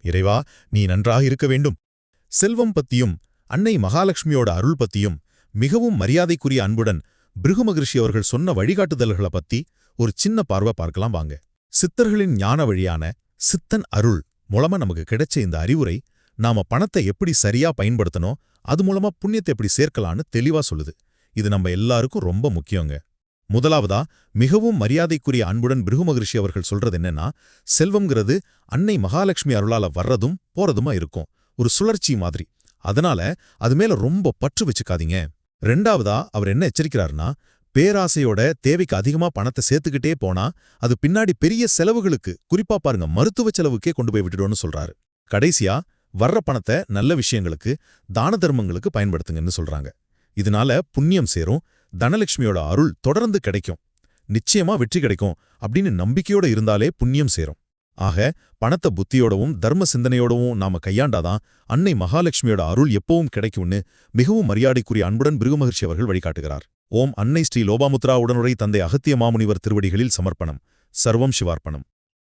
இறைவா, நீ நன்றாக இருக்க வேண்டும். செல்வம் பத்தியும் அன்னை மகாலட்சுமியோட அருள் பத்தியும் மிகவும் மரியாதைக்குரிய அன்புடன் பிருகு மகரிஷி அவர்கள் சொன்ன வழிகாட்டுதல்களை பத்தி ஒரு சின்ன பார்வை பார்க்கலாம் வாங்க. சித்தர்களின் ஞான வழியான சித்தன் அருள் மூலமா நமக்கு கிடைச்ச இந்த அறிவுரை நாம பணத்தை எப்படி சரியா பயன்படுத்தணும், அது மூலமா புண்ணியத்தை எப்படி சேர்க்கலான்னு தெளிவா சொல்லுது. இது நம்ம எல்லாருக்கும் ரொம்ப முக்கியங்க. முதலாவதா மிகவும் மரியாதைக்குரிய அன்புடன் பிருகு மகரிஷி அவர்கள் சொல்றது என்னன்னா, செல்வம்ங்கிறது அன்னை மகாலட்சுமி அருளால வர்றதும் போறதுமா இருக்கும், ஒரு சுழற்சி மாதிரி. அதனால அது மேல ரொம்ப பற்று வச்சுக்காதீங்க. ரெண்டாவதா அவர் என்ன எச்சரிக்கிறாருன்னா, பேராசையோட தேவைக்கு அதிகமா பணத்தை சேர்த்துக்கிட்டே போனா அது பின்னாடி பெரிய செலவுகளுக்கு, குறிப்பா பாருங்க மருத்துவ செலவுக்கே கொண்டு போய் விட்டுடும்னு சொல்றாரு. கடைசியா வர்ற பணத்தை நல்ல விஷயங்களுக்கு, தான தர்மங்களுக்கு பயன்படுத்துங்கன்னு சொல்றாங்க. இதனால புண்ணியம் சேரும், தனலட்சுமியோட அருள் தொடர்ந்து கிடைக்கும், நிச்சயமா வெற்றி கிடைக்கும் அப்படின்னு நம்பிக்கையோட இருந்தாலே புண்ணியம் சேரும். ஆக பணத்தை புத்தியோடவும் தர்ம சிந்தனையோடவும் நாம கையாண்டாதான் அன்னை மகாலட்சுமியோட அருள் எப்பவும் கிடைக்கும்னு மிகவும் மரியாதைக்குரிய அன்புடன் பிருகு மகரிஷி அவர்கள் வழிகாட்டுகிறார். ஓம் அன்னை ஸ்ரீ லோபாமுத்ரா உடனுரை தந்தை அகத்திய மாமுனிவர் திருவடிகளில் சமர்ப்பணம். சர்வம் சிவார்ப்பணம்.